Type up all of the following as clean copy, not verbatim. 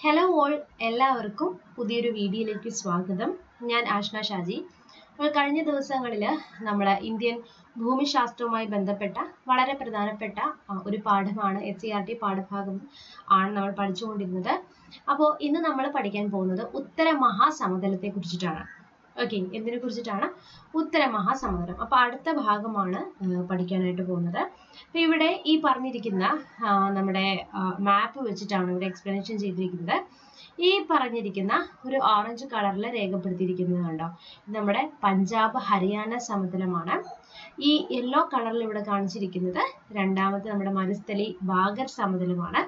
Hello all, എല്ലാവർക്കും പുതിയൊരു വീഡിയോയിലേക്ക് സ്വാഗതം. ഞാൻ ആഷ്ന ഷാജി. കഴിഞ്ഞ ദിവസങ്ങളിൽ നമ്മുടെ ഇന്ത്യൻ ഭൂമിശാസ്ത്രവുമായി ബന്ധപ്പെട്ട വളരെ പ്രധാനപ്പെട്ട ഒരു പാഠമാണ് SCERT പാഠഭാഗം ആണ് നമ്മൾ പഠിച്ചുകൊണ്ടിരുന്നത്. അപ്പോൾ ഇന്ന് നമ്മൾ പഠിക്കാൻ പോകുന്നത് ഉത്തര മഹാസമതലത്തെ കുറിച്ചിട്ടാണ്. ഓക്കെ, എന്തിനെ കുറിച്ചിട്ടാണ്? ഉത്തര മഹാസമതലം. അപ്പോൾ അടുത്ത ഭാഗമാണ് പഠിക്കാനായിട്ട് പോകുന്നത്. അപ്പോൾ ഇവിടെ ഈ പറഞ്ഞിരിക്കുന്ന നമ്മുടെ മാപ്പ് വെച്ചിട്ടാണ് ഇവിടെ എക്സ്പ്ലനേഷൻ ചെയ്തിരിക്കുന്നത്. ഈ പറഞ്ഞിരിക്കുന്ന ഒരു ഓറഞ്ച് കളറിൽ രേഖപ്പെടുത്തിയിരിക്കുന്നത് കണ്ടോ, നമ്മുടെ പഞ്ചാബ് ഹരിയാന സമതലമാണ്. ഈ യെല്ലോ കളറിൽ ഇവിടെ കാണിച്ചിരിക്കുന്നത് രണ്ടാമത്തെ നമ്മുടെ മരുസ്ഥലി ബാഗർ സമതലമാണ്.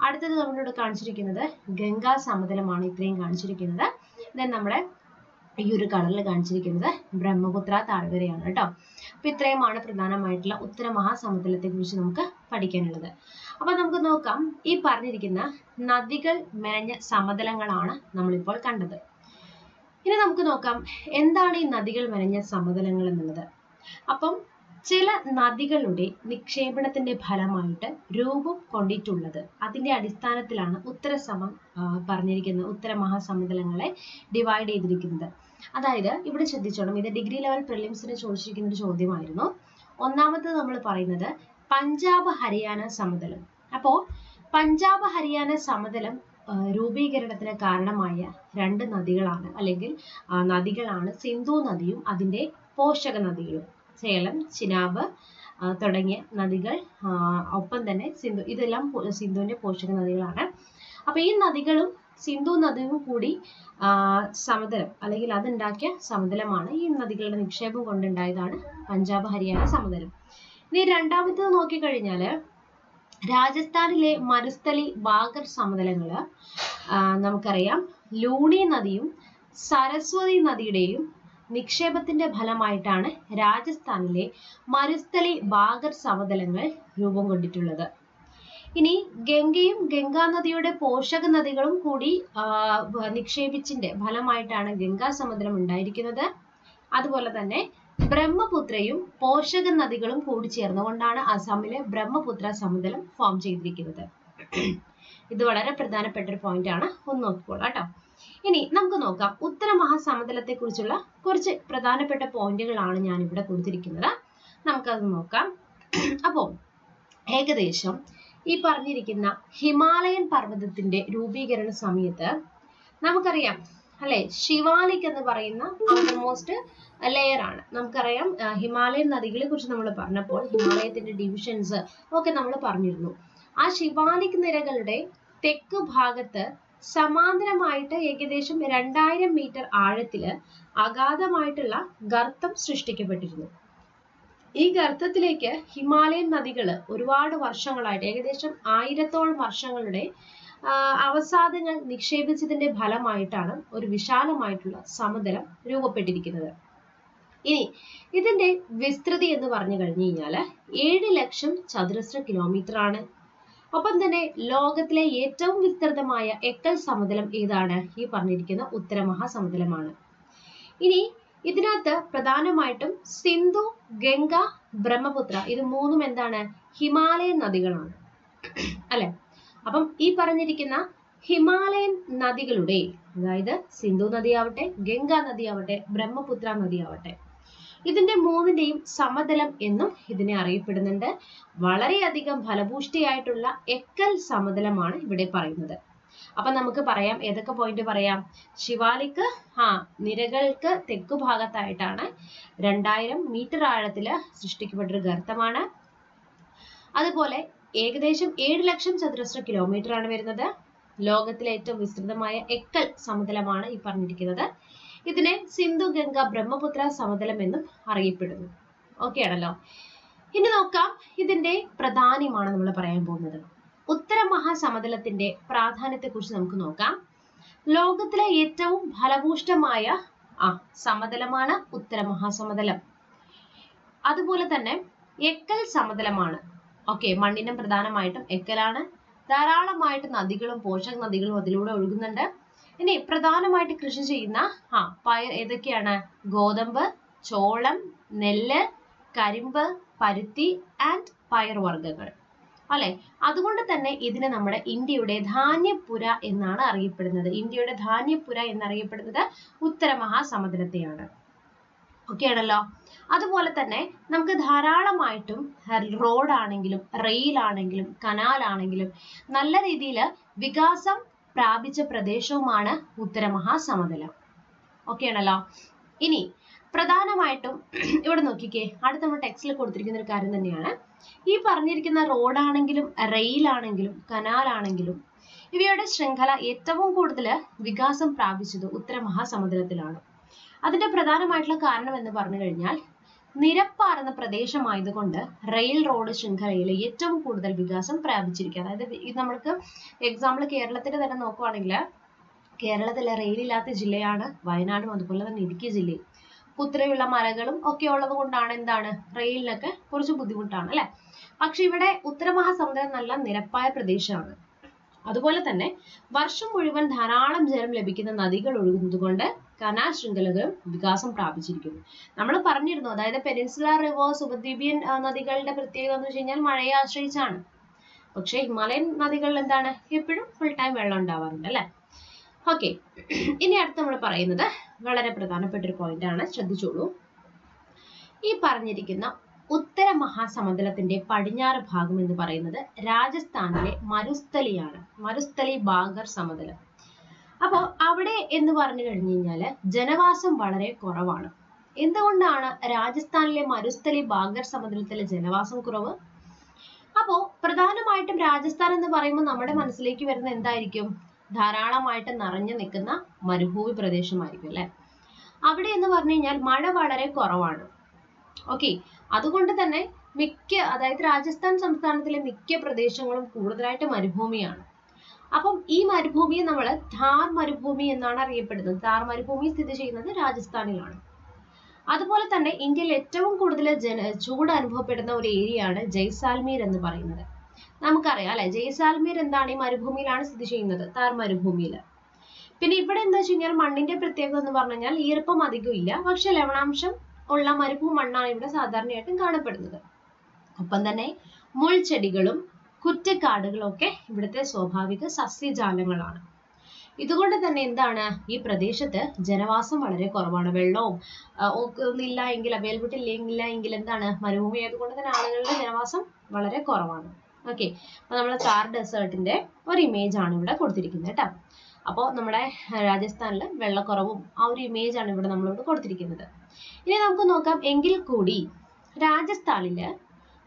അടുത്തത് നമ്മളിവിടെ കാണിച്ചിരിക്കുന്നത് ഗംഗാ സമതലമാണ്. ഇത്രയും കാണിച്ചിരിക്കുന്നത്. ദെൻ നമ്മുടെ ഈ ഒരു കളറിൽ കാണിച്ചിരിക്കുന്നത് ബ്രഹ്മപുത്ര താഴ്വരയാണ് കേട്ടോ. അപ്പൊ ഇത്രയുമാണ് പ്രധാനമായിട്ടുള്ള ഉത്തര മഹാസമതലത്തെ കുറിച്ച് നമുക്ക് പഠിക്കാനുള്ളത്. അപ്പൊ നമുക്ക് നോക്കാം. ഈ പറഞ്ഞിരിക്കുന്ന നദികൾ മെനഞ്ഞ സമതലങ്ങളാണ് നമ്മളിപ്പോൾ കണ്ടത്. ഇനി നമുക്ക് നോക്കാം എന്താണ് ഈ നദികൾ മെനഞ്ഞ സമതലങ്ങൾ എന്നുള്ളത്. അപ്പം ചില നദികളുടെ നിക്ഷേപണത്തിന്റെ ഫലമായിട്ട് രൂപം കൊണ്ടിട്ടുള്ളത്, അതിന്റെ അടിസ്ഥാനത്തിലാണ് പറഞ്ഞിരിക്കുന്ന ഉത്തര മഹാസമതലങ്ങളെ ഡിവൈഡ് ചെയ്തിരിക്കുന്നത്. അതായത് ഇവിടെ ശ്രദ്ധിച്ചോണം, ഇത് ഡിഗ്രി ലെവൽ പ്രിലിംസിന് ചോദിച്ചിരിക്കുന്ന ഒരു ചോദ്യമായിരുന്നു. ഒന്നാമത് നമ്മൾ പറയുന്നത് പഞ്ചാബ് ഹരിയാന സമതലം. അപ്പോൾ പഞ്ചാബ് ഹരിയാന സമതലം രൂപീകരണത്തിന് കാരണമായ രണ്ട് നദികളാണ്, അല്ലെങ്കിൽ നദികളാണ് സിന്ധു നദിയും അതിന്റെ പോഷക നദികളും. സേലം, ചിനാബ് തുടങ്ങിയ നദികൾ, ഒപ്പം തന്നെ സിന്ധു, ഇതെല്ലാം സിന്ധുവിന്റെ പോഷക നദികളാണ്. അപ്പൊ ഈ നദികളും സിന്ധു നദിയും കൂടി സമതലം, അല്ലെങ്കിൽ അതുണ്ടാക്കിയ സമതലമാണ്. ഈ നദികളുടെ നിക്ഷേപം കൊണ്ടുണ്ടായതാണ് പഞ്ചാബ് ഹരിയാന സമതലം. ഇനി രണ്ടാമത്തേത് നോക്കിക്കഴിഞ്ഞാല് രാജസ്ഥാനിലെ മരുസ്ഥലി ബാഗർ സമതലങ്ങള് നമുക്കറിയാം ലൂണി നദിയും സരസ്വതി നദിയുടെയും നിക്ഷേപത്തിന്റെ ഫലമായിട്ടാണ് രാജസ്ഥാനിലെ മരുസ്ഥലി ബാഗർ സമതലങ്ങൾ രൂപം കൊണ്ടിട്ടുള്ളത്. ഇനി ഗംഗയും ഗംഗാ നദിയുടെ പോഷക നദികളും കൂടി നിക്ഷേപിച്ചിന്റെ ഫലമായിട്ടാണ് ഗംഗാ സമതലം ഉണ്ടായിരിക്കുന്നത്. അതുപോലെ തന്നെ ബ്രഹ്മപുത്രയും പോഷക നദികളും കൂടി ചേർന്നുകൊണ്ടാണ് അസമിലെ ബ്രഹ്മപുത്ര സമതലം ഫോം ചെയ്തിരിക്കുന്നത്. ഇത് വളരെ പ്രധാനപ്പെട്ട ഒരു പോയിന്റ് ആണ്, ഒന്ന് നോക്കിക്കോളാം കേട്ടോ. ഇനി നമുക്ക് നോക്കാം ഉത്തര മഹാസമതലത്തെ കുറിച്ചുള്ള കുറച്ച് പ്രധാനപ്പെട്ട പോയിന്റുകളാണ് ഞാൻ ഇവിടെ കൊടുത്തിരിക്കുന്നത്. നമുക്കത് നോക്കാം. അപ്പോൾ ഏകദേശം ഈ പറഞ്ഞിരിക്കുന്ന ഹിമാലയൻ പർവ്വതത്തിന്റെ രൂപീകരണ സമയത്ത് നമുക്കറിയാം അല്ലെ, ശിവാലിക് എന്ന് പറയുന്ന ഔട്ടർമോസ്റ്റ് ലെയർ ആണ്. നമുക്കറിയാം ഹിമാലയൻ നദികളെ കുറിച്ച് നമ്മൾ പറഞ്ഞപ്പോൾ ഹിമാലയത്തിന്റെ ഡിവിഷൻസ് ഒക്കെ നമ്മൾ പറഞ്ഞിരുന്നു. ആ ശിവാലിക് നിരകളുടെ തെക്ക് ഭാഗത്ത് സമാന്തരമായിട്ട് ഏകദേശം 2000 മീറ്റർ ആഴത്തില് അഗാധമായിട്ടുള്ള ഗർത്തം സൃഷ്ടിക്കപ്പെട്ടിരുന്നു. ഈ ഗർത്തത്തിലേക്ക് ഹിമാലയൻ നദികൾ ഒരുപാട് വർഷങ്ങളായിട്ട്, ഏകദേശം 1000ഓളം വർഷങ്ങളുടെ അവസാദങ്ങൾ നിക്ഷേപിച്ചതിന്റെ ഫലമായിട്ടാണ് ഒരു വിശാലമായിട്ടുള്ള സമതലം രൂപപ്പെട്ടിരിക്കുന്നത്. ഇനി ഇതിന്റെ വിസ്തൃതി എന്ന് പറഞ്ഞു കഴിഞ്ഞു കഴിഞ്ഞാല് 7 ലക്ഷം ചതുരശ്ര കിലോമീറ്റർ ആണ്. ഒപ്പം തന്നെ ലോകത്തിലെ ഏറ്റവും വിസ്തൃതമായ എക്കൽ സമതലം ഏതാണ്? ഈ പറഞ്ഞിരിക്കുന്ന ഉത്തര മഹാസമതലമാണ്. ഇനി ഇതിനകത്ത് പ്രധാനമായിട്ടും സിന്ധു, ഗംഗ, ബ്രഹ്മപുത്ര ഇത് മൂന്നും എന്താണ്? ഹിമാലയൻ നദികളാണ് അല്ലെ. അപ്പം ഈ പറഞ്ഞിരിക്കുന്ന ഹിമാലയൻ നദികളുടെ, അതായത് സിന്ധു നദിയാവട്ടെ, ഗംഗാ നദിയാവട്ടെ, ബ്രഹ്മപുത്ര നദിയാവട്ടെ, ഇതിന്റെ മൂന്നിന്റെയും സമതലം എന്നും ഇതിനെ അറിയപ്പെടുന്നുണ്ട്. വളരെയധികം ഫലഭൂഷ്ടിയായിട്ടുള്ള എക്കൽ സമതലമാണ് ഇവിടെ പറയുന്നത്. അപ്പൊ നമുക്ക് പറയാം, ഏതൊക്കെ പോയിന്റ് പറയാം? ശിവാലിക് നിരകൾക്ക് തെക്കു ഭാഗത്തായിട്ടാണ് 2000 മീറ്റർ ആഴത്തില് സൃഷ്ടിക്കപ്പെട്ടൊരു ഗർത്തമാണ്. അതുപോലെ ഏകദേശം 7 ലക്ഷം ചതുരശ്ര കിലോമീറ്റർ ആണ് വരുന്നത്. ലോകത്തിലെ ഏറ്റവും വിസ്തൃതമായ എക്കൽ സമതലമാണ് ഈ പറഞ്ഞിരിക്കുന്നത്. ഇതിനെ സിന്ധു, ഗംഗ, ബ്രഹ്മപുത്ര സമതലം എന്നും അറിയപ്പെടുന്നു. ഓക്കെ ആണല്ലോ. ഇനി നോക്കാം, ഇതിന്റെ പ്രാധാന്യമാണ് നമ്മൾ പറയാൻ പോകുന്നത്. ഉത്തര മഹാസമതലത്തിന്റെ പ്രാധാന്യത്തെ കുറിച്ച് നമുക്ക് നോക്കാം. ലോകത്തിലെ ഏറ്റവും ഫലഭൂഷ്ടമായ സമതലമാണ് ഉത്തര മഹാസമതലം. അതുപോലെ തന്നെ എക്കൽ സമതലമാണ്. ഓക്കെ, മണ്ണിനം പ്രധാനമായിട്ടും എക്കലാണ്. ധാരാളമായിട്ട് നദികളും പോഷക നദികളും അതിലൂടെ ഒഴുകുന്നുണ്ട്. ഇനി പ്രധാനമായിട്ട് കൃഷി ചെയ്യുന്ന പയർ ഏതൊക്കെയാണ്? ഗോതമ്പ്, ചോളം, നെല്ല്, കരിമ്പ്, പരുത്തി ആൻഡ് പയർ വർഗ്ഗങ്ങൾ. അല്ലെ? അതുകൊണ്ട് തന്നെ ഇതിനെ നമ്മുടെ ഇന്ത്യയുടെ ധാന്യപ്പുര എന്നാണ് അറിയപ്പെടുന്നത്. ഇന്ത്യയുടെ ധാന്യപ്പുര എന്നറിയപ്പെടുന്നത് ഉത്തര മഹാസമുദ്രത്തെയാണ്. ഓക്കെ ആണല്ലോ. അതുപോലെ തന്നെ നമുക്ക് ധാരാളമായിട്ടും റോഡാണെങ്കിലും റെയിൽ ആണെങ്കിലും കനാൽ ആണെങ്കിലും നല്ല രീതിയിൽ വികാസം പ്രാപിച്ച പ്രദേശവുമാണ് ഉത്തര മഹാസമതലം. ഓക്കെ ആണല്ലോ. ഇനി പ്രധാനമായിട്ടും ഇവിടെ നോക്കിക്കേ, അടുത്ത നമ്മൾ ടെക്സ്റ്റിൽ കൊടുത്തിരിക്കുന്ന ഒരു കാര്യം തന്നെയാണ്. ഈ പറഞ്ഞിരിക്കുന്ന റോഡാണെങ്കിലും റെയിലാണെങ്കിലും കനാലാണെങ്കിലും ഇവയുടെ ശൃംഖല ഏറ്റവും കൂടുതൽ വികാസം പ്രാപിച്ചത് ഉത്തര മഹാസമുദ്രത്തിലാണ്. അതിന്റെ പ്രധാനമായിട്ടുള്ള കാരണം എന്ന് പറഞ്ഞു കഴിഞ്ഞാൽ നിരപ്പാർന്ന പ്രദേശമായതുകൊണ്ട് റെയിൽ റോഡ് ശൃംഖലയിൽ ഏറ്റവും കൂടുതൽ വികാസം പ്രാപിച്ചിരിക്കുക. അതായത് ഇത് നമ്മൾക്ക് എക്സാമ്പിൾ കേരളത്തിന്റെ തന്നെ നോക്കുവാണെങ്കിൽ കേരളത്തിലെ റെയിലില്ലാത്ത ജില്ലയാണ് വയനാടും അതുപോലെ തന്നെ ഇടുക്കി ജില്ലയും. കുത്തനെയുള്ള മലകളും ഒക്കെ ഉള്ളത് കൊണ്ടാണ് എന്താണ് റെയിലിനൊക്കെ കുറച്ച് ബുദ്ധിമുട്ടാണ് അല്ലെ. പക്ഷെ ഇവിടെ ഉത്തര മഹാസമുദ്രം നല്ല നിരപ്പായ പ്രദേശമാണ്. അതുപോലെ തന്നെ വർഷം മുഴുവൻ ധാരാളം ജലം ലഭിക്കുന്ന നദികൾ ഒഴുകുന്നത് കൊണ്ട് കനാൽ ശൃംഖലകളും വികാസം പ്രാപിച്ചിരിക്കുന്നു. നമ്മൾ പറഞ്ഞിരുന്നു, അതായത് പെനിൻസുലാർ റിവേഴ്സ് ഉപദ്വീപിയൻ നദികളുടെ പ്രത്യേകത എന്ന് വെച്ച് കഴിഞ്ഞാൽ മഴയെ ആശ്രയിച്ചാണ്. പക്ഷെ ഹിമാലയൻ നദികളിൽ എന്താണ് എപ്പോഴും ഫുൾ ടൈം വെള്ളം ഉണ്ടാവാറുണ്ട് അല്ലെ. ഓക്കെ, ഇനി അടുത്ത് നമ്മൾ പറയുന്നത് വളരെ പ്രധാനപ്പെട്ട ഒരു പോയിന്റ് ആണ്, ശ്രദ്ധിച്ചോളൂ. ഈ പറഞ്ഞിരിക്കുന്ന ഉത്തര മഹാസമതലത്തിന്റെ പടിഞ്ഞാറ് ഭാഗം എന്ന് പറയുന്നത് രാജസ്ഥാനിലെ മരുസ്ഥലിയാണ്, മരുസ്ഥലി ബാഗർ സമതലം. അപ്പോൾ അവിടെ എന്ന് പറഞ്ഞു കഴിഞ്ഞു കഴിഞ്ഞാല് ജനവാസം വളരെ കുറവാണ്. എന്തുകൊണ്ടാണ് രാജസ്ഥാനിലെ മരുസ്ഥലി ബാഗർ സമതലത്തിലെ ജനവാസം കുറവ്? അപ്പോ പ്രധാനമായിട്ടും രാജസ്ഥാൻ എന്ന് പറയുമ്പോൾ നമ്മുടെ മനസ്സിലേക്ക് വരുന്ന എന്തായിരിക്കും? ധാരാളമായിട്ട് നിറഞ്ഞു നിൽക്കുന്ന മരുഭൂമി പ്രദേശമായിരിക്കും അല്ലെ. അവിടെ എന്ന് പറഞ്ഞു കഴിഞ്ഞാൽ മഴ വളരെ കുറവാണ്. ഓക്കെ, അതുകൊണ്ട് തന്നെ അതായത് രാജസ്ഥാൻ സംസ്ഥാനത്തിലെ മിക്ക പ്രദേശങ്ങളും കൂടുതലായിട്ട് മരുഭൂമിയാണ്. അപ്പം ഈ മരുഭൂമിയെ നമ്മൾ ഥാർ മരുഭൂമി എന്നാണ് അറിയപ്പെടുന്നത്. ഥാർ മരുഭൂമി സ്ഥിതി ചെയ്യുന്നത് രാജസ്ഥാനിലാണ്. അതുപോലെ തന്നെ ഇന്ത്യയിൽ ഏറ്റവും കൂടുതൽ ചൂട് അനുഭവപ്പെടുന്ന ഒരു ഏരിയയാണ് ജയ്സാൽമീർ എന്ന് പറയുന്നത്. നമുക്കറിയാം അല്ലെ, ജയ്സാൽമീർ എന്താണ് ഈ മരുഭൂമിയിലാണ് സ്ഥിതി ചെയ്യുന്നത്, ഥാർ മരുഭൂമിയിൽ. പിന്നെ ഇവിടെ എന്താ വെച്ച് കഴിഞ്ഞാൽ മണ്ണിന്റെ പ്രത്യേകത എന്ന് പറഞ്ഞു കഴിഞ്ഞാൽ ഈർപ്പം അധികം ഇല്ല, പക്ഷെ ലവണാംശം ഉള്ള മരുഭൂ മണ്ണാണ് ഇവിടെ സാധാരണയായിട്ടും കാണപ്പെടുന്നത്. ഒപ്പം തന്നെ മുൾച്ചെടികളും കുറ്റിക്കാടുകളും ഒക്കെ ഇവിടുത്തെ സ്വാഭാവിക സസ്യജാലങ്ങളാണ്. ഇതുകൊണ്ട് തന്നെ എന്താണ് ഈ പ്രദേശത്ത് ജനവാസം വളരെ കുറവാണ്. വെള്ളവും ഒന്നില്ല എങ്കിൽ അവൈലബിലിറ്റി ഇല്ല എങ്കിൽ എന്താണ് മരുഭൂമി ആയതുകൊണ്ട് തന്നെ ആളുകളുടെ ജനവാസം വളരെ കുറവാണ്. ഓക്കെ, അപ്പൊ നമ്മൾ ഥാർ ഡെസേർട്ടിന്റെ ഒരു ഇമേജ് ആണ് ഇവിടെ കൊടുത്തിരിക്കുന്നത് കേട്ടോ. അപ്പോൾ നമ്മുടെ രാജസ്ഥാനിൽ വെള്ളക്കുറവും ആ ഒരു ഇമേജ് ആണ് ഇവിടെ നമ്മളിവിടെ കൊടുത്തിരിക്കുന്നത്. ഇനി നമുക്ക് നോക്കാം, എങ്കിൽ കൂടി രാജസ്ഥാനില്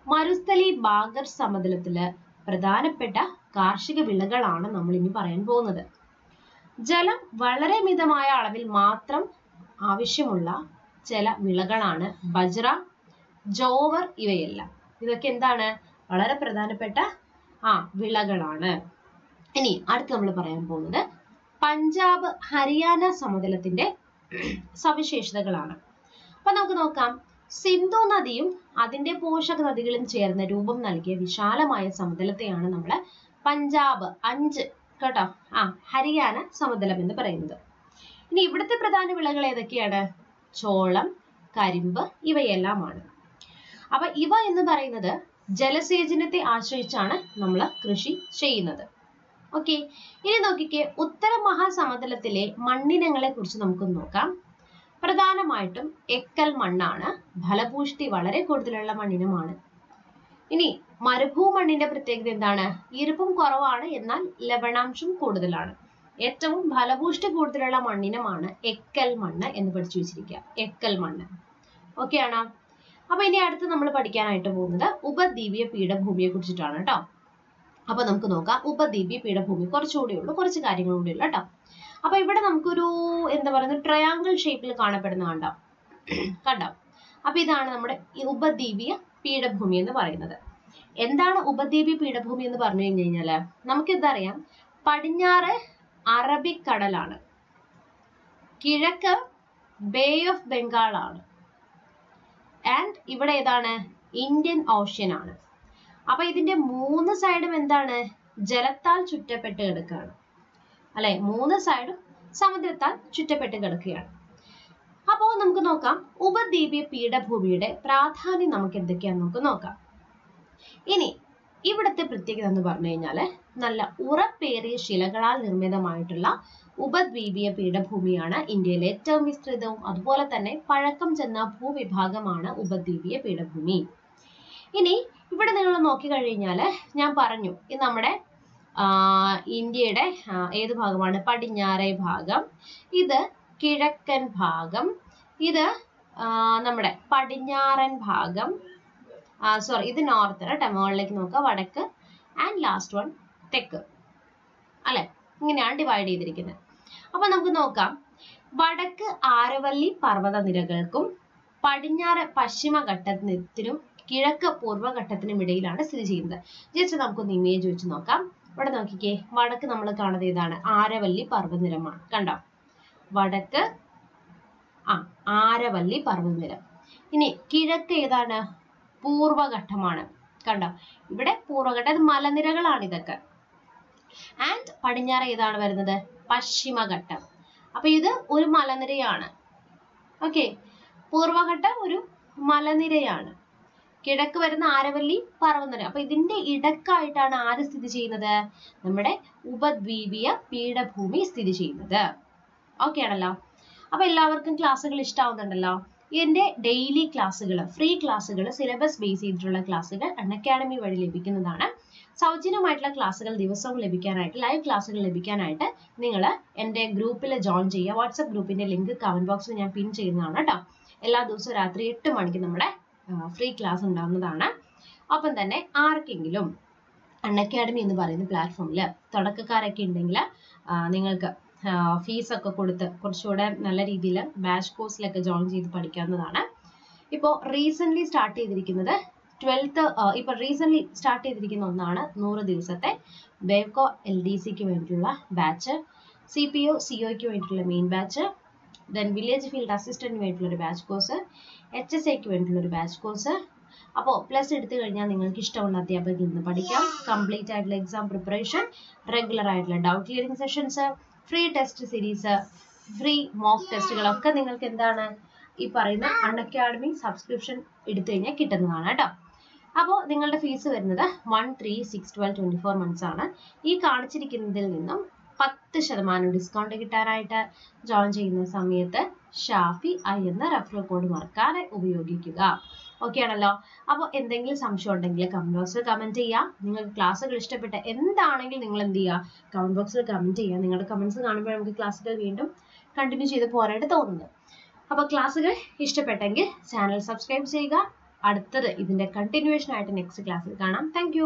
മരുസ്ഥലി ബാഗർ സമതലത്തില് പ്രധാനപ്പെട്ട കാർഷിക വിളകളാണ് നമ്മൾ ഇനി പറയാൻ പോകുന്നത്. ജലം വളരെ മിതമായ അളവിൽ മാത്രം ആവശ്യമുള്ള ചില വിളകളാണ് ബജ്ര, ജോവർ ഇവയെല്ലാം. ഇതൊക്കെ എന്താണ് വളരെ പ്രധാനപ്പെട്ട വിളകളാണ്. ഇനി അടുത്ത് നമ്മൾ പറയാൻ പോകുന്നത് പഞ്ചാബ് ഹരിയാന സമതലത്തിന്റെ സവിശേഷതകളാണ്. അപ്പൊ നമുക്ക് നോക്കാം, സിന്ധു നദിയും അതിന്റെ പോഷക നദികളും ചേർന്ന് രൂപം നൽകിയ വിശാലമായ സമതലത്തെയാണ് നമ്മൾ പഞ്ചാബ് 5 കേട്ടോ ഹരിയാന സമതലം എന്ന് പറയുന്നത്. ഇനി ഇവിടുത്തെ പ്രധാന വിളകൾ ഏതൊക്കെയാണ്? ചോളം, കരിമ്പ് ഇവയെല്ലാമാണ്. അപ്പൊ ഇവ എന്ന് പറയുന്നത് ജലസേചനത്തെ ആശ്രയിച്ചാണ് നമ്മൾ കൃഷി ചെയ്യുന്നത്. ഓക്കെ, ഇനി നോക്കിക്കേ, ഉത്തര മഹാസമതലത്തിലെ മണ്ണിനങ്ങളെ കുറിച്ച് നമുക്ക് നോക്കാം. പ്രധാനമായിട്ടും എക്കൽ മണ്ണാണ്, ഫലപുഷ്ടി വളരെ കൂടുതലുള്ള മണ്ണിനമാണ്. ഇനി മരുഭൂമണ്ണിന്റെ പ്രത്യേകത എന്താണ്? ഈർപ്പം കുറവാണ്, എന്നാൽ ലവണാംശം കൂടുതലാണ്. ഏറ്റവും ഫലപുഷ്ടി കൂടുതലുള്ള മണ്ണിനമാണ് എക്കൽ മണ്ണ് എന്ന് പഠിച്ചു വെച്ചിരിക്കുക, എക്കൽ മണ്ണ്. ഓക്കെ ആണോ? അപ്പൊ ഇനി അടുത്ത് നമ്മൾ പഠിക്കാനായിട്ട് പോകുന്നത് ഉപദ്വീപീയ പീഠഭൂമിയെ കുറിച്ചിട്ടാണ് കേട്ടോ. അപ്പൊ നമുക്ക് നോക്കാം, ഉപദ്വീപീയ പീഠഭൂമി കുറച്ചുകൂടി ഉള്ളു, കുറച്ച് കാര്യങ്ങൾ കൂടി ഉള്ളു കേട്ടോ. അപ്പൊ ഇവിടെ നമുക്കൊരു എന്താ പറയുന്നത് ട്രയാങ്കിൾ ഷേപ്പിൽ കാണപ്പെടുന്ന കണ്ടോ. അപ്പൊ ഇതാണ് നമ്മുടെ ഈ ഉപദ്വീപീയ പീഠഭൂമി എന്ന് പറയുന്നത്. എന്താണ് ഉപദ്വീപീയ പീഠഭൂമി എന്ന് പറഞ്ഞു കഴിഞ്ഞു കഴിഞ്ഞാല് നമുക്കിതറിയാം, പടിഞ്ഞാറ് അറബിക്കടലാണ്, കിഴക്ക് ബേ ഓഫ് ബംഗാൾ ആണ്, ആൻഡ് ഇവിടെ ഏതാണ് ഇന്ത്യൻ ഓഷ്യൻ ആണ്. അപ്പൊ ഇതിന്റെ 3 സൈഡും എന്താണ് ജലത്താൽ ചുറ്റപ്പെട്ട് കിടക്കുകയാണ് അല്ലെ, 3 സൈഡും സമുദ്രത്താൽ ചുറ്റപ്പെട്ട് കിടക്കുകയാണ്. അപ്പോ നമുക്ക് നോക്കാം, ഉപദ്വീപീയ പീഠഭൂമിയുടെ പ്രാധാന്യം നമുക്ക് എന്തൊക്കെയാന്ന് നമുക്ക് നോക്കാം. ഇനി ഇവിടുത്തെ പ്രത്യേകത എന്ന് പറഞ്ഞു കഴിഞ്ഞാൽ നല്ല ഉറപ്പേറിയ ശിലകളാൽ നിർമ്മിതമായിട്ടുള്ള ഉപദ്വീപീയ പീഠഭൂമിയാണ് ഇന്ത്യയിലെ ഏറ്റവും വിസ്തൃതവും അതുപോലെ തന്നെ പഴക്കം ചെന്ന ഭൂവിഭാഗമാണ് ഉപദ്വീപീയ പീഠഭൂമി. ഇനി ഇവിടെ നിങ്ങൾ നോക്കിക്കഴിഞ്ഞാൽ ഞാൻ പറഞ്ഞു ഇത് നമ്മുടെ ഇന്ത്യയുടെ ഏത് ഭാഗമാണ്? പടിഞ്ഞാറേ ഭാഗം, ഇത് കിഴക്കൻ ഭാഗം, ഇത് നമ്മുടെ പടിഞ്ഞാറൻ ഭാഗം, സോറി ഇത് നോർത്ത് കേട്ടോ, മുകളിലേക്ക് നോക്കുക, വടക്ക്, ആൻഡ് ലാസ്റ്റ് വൺ തെക്ക് അല്ലെ, ഇങ്ങനെയാണ് ഡിവൈഡ് ചെയ്തിരിക്കുന്നത്. അപ്പൊ നമുക്ക് നോക്കാം, വടക്ക് ആരവല്ലി പർവ്വതനിരകൾക്കും പടിഞ്ഞാറ് പശ്ചിമഘട്ടത്തിനും കിഴക്ക് പൂർവ്വഘട്ടത്തിനും ഇടയിലാണ് സ്ഥിതി ചെയ്യുന്നത്. ജസ്റ്റ് നമുക്കൊന്ന് ഇമേജ് വെച്ച് നോക്കാം. ഇവിടെ നോക്കിക്കേ, വടക്ക് നമ്മൾ കാണുന്നത് ഇതാണ്, ആരവല്ലി പർവ്വതനിരമാണ്, കണ്ടോ? വടക്ക് ആരവല്ലി പർവ്വതനിരം. ഇനി കിഴക്ക് ഏതാണ്? പൂർവ്വഘട്ടമാണ്, കണ്ടോ? ഇവിടെ പൂർവ്വഘട്ടം, ഇത് മലനിരകളാണ് ഇതൊക്കെ. ആൻഡ് പടിഞ്ഞാറ് ഏതാണ് വരുന്നത്? പശ്ചിമഘട്ടം. അപ്പൊ ഇത് ഒരു മലനിരയാണ്. ഓക്കെ, പൂർവ്വഘട്ടം ഒരു മലനിരയാണ്, കിഴക്ക് വരുന്ന ആരവല്ലി പർവ്വതനിര. അപ്പൊ ഇതിന്റെ ഇടക്കായിട്ടാണ് ആര് സ്ഥിതി ചെയ്യുന്നത്? നമ്മുടെ ഉപദ്വീപീയ പീഠഭൂമി സ്ഥിതി ചെയ്യുന്നത്. ഓക്കെ ആണല്ലോ? അപ്പൊ എല്ലാവർക്കും ക്ലാസ്സുകൾ ഇഷ്ടാവുന്നുണ്ടല്ലോ. എന്റെ ഡെയിലി ക്ലാസ്സുകൾ, ഫ്രീ ക്ലാസ്സുകൾ, സിലബസ് ബേസ് ചെയ്തിട്ടുള്ള ക്ലാസ്സുകൾ അൺഅക്കാഡമി വഴി ലഭിക്കുന്നതാണ്. സൗജന്യമായിട്ടുള്ള ക്ലാസ്സുകൾ ദിവസവും ലഭിക്കാനായിട്ട്, ലൈവ് ക്ലാസ്സുകൾ ലഭിക്കാനായിട്ട് നിങ്ങൾ എൻ്റെ ഗ്രൂപ്പിൽ ജോയിൻ ചെയ്യുക. വാട്സ്ആപ്പ് ഗ്രൂപ്പിന്റെ ലിങ്ക് കമന്റ് ബോക്സിൽ ഞാൻ പിൻ ചെയ്യുന്നതാണ് കേട്ടോ. എല്ലാ ദിവസവും രാത്രി 8 മണിക്ക് നമ്മുടെ ഫ്രീ ക്ലാസ് ഉണ്ടാവുന്നതാണ്. ഒപ്പം തന്നെ ആർക്കെങ്കിലും അൺഅക്കാഡമി എന്ന് പറയുന്ന പ്ലാറ്റ്ഫോമിൽ തുടക്കക്കാരൊക്കെ ഉണ്ടെങ്കിൽ നിങ്ങൾക്ക് ഫീസൊക്കെ കൊടുത്ത് കുറച്ചുകൂടെ നല്ല രീതിയിൽ ബാച്ച് കോഴ്സിലൊക്കെ ജോയിൻ ചെയ്ത് പഠിക്കാവുന്നതാണ്. ഇപ്പോൾ റീസെൻ്റ്ലി സ്റ്റാർട്ട് ചെയ്തിരിക്കുന്നത് 12th, ഇപ്പോൾ റീസെൻ്റ്ലി സ്റ്റാർട്ട് ചെയ്തിരിക്കുന്ന ഒന്നാണ് 100 ദിവസത്തെ ബേവ്കോ LDCക്ക് വേണ്ടിയിട്ടുള്ള ബാച്ച്, CPO COയ്ക്ക് വേണ്ടിയിട്ടുള്ള main batch, then village field അസിസ്റ്റന്റിന് വേണ്ടിയിട്ടുള്ള ഒരു ബാച്ച് കോഴ്സ്, HSAക്ക് വേണ്ടിയിട്ടുള്ള ഒരു ബാച്ച് കോഴ്സ്. അപ്പോൾ പ്ലസ് എടുത്തു കഴിഞ്ഞാൽ നിങ്ങൾക്ക് ഇഷ്ടമുള്ള അധ്യാപകരിൽ നിന്ന് പഠിക്കാം. കംപ്ലീറ്റ് ആയിട്ടുള്ള എക്സാം പ്രിപ്പറേഷൻ, റെഗുലർ ആയിട്ടുള്ള doubt clearing sessions, free test series, free mock ടെസ്റ്റുകളൊക്കെ നിങ്ങൾക്ക് എന്താണ് ഈ പറയുന്ന അൺഅക്കാഡമി സബ്സ്ക്രിപ്ഷൻ എടുത്തു കഴിഞ്ഞാൽ കിട്ടുന്നതാണ് കേട്ടോ. അപ്പോൾ നിങ്ങളുടെ ഫീസ് വരുന്നത് 1, 3, 6, 12, 24 മന്ത്സ് ആണ്. ഈ കാണിച്ചിരിക്കുന്നതിൽ നിന്നും 10% ഡിസ്കൗണ്ട് കിട്ടാനായിട്ട് ജോയിൻ ചെയ്യുന്ന സമയത്ത് ഷാഫി എന്ന റെഫറൽ കോഡ് മറക്കാതെ ഉപയോഗിക്കുക. ഓക്കെ ആണല്ലോ? അപ്പോൾ എന്തെങ്കിലും സംശയം ഉണ്ടെങ്കിൽ കമന്റ് ബോക്സിൽ കമന്റ് ചെയ്യുക. നിങ്ങൾക്ക് ക്ലാസ്സുകൾ ഇഷ്ടപ്പെട്ട എന്താണെങ്കിലും നിങ്ങൾ എന്ത് ചെയ്യുക? കമന്റ് ബോക്സിൽ കമന്റ് ചെയ്യുക. നിങ്ങളുടെ കമന്റ്സ് കാണുമ്പോൾ നമുക്ക് ക്ലാസ്സുകൾ വീണ്ടും കണ്ടിന്യൂ ചെയ്ത് പോരായിട്ട് തോന്നുന്നത്. അപ്പോൾ ക്ലാസ്സുകൾ ഇഷ്ടപ്പെട്ടെങ്കിൽ ചാനൽ സബ്സ്ക്രൈബ് ചെയ്യുക. അടുത്തത് ഇതിന്റെ കണ്ടിന്യൂവേഷൻ ആയിട്ട് നെക്സ്റ്റ് ക്ലാസ്സിൽ കാണാം. താങ്ക്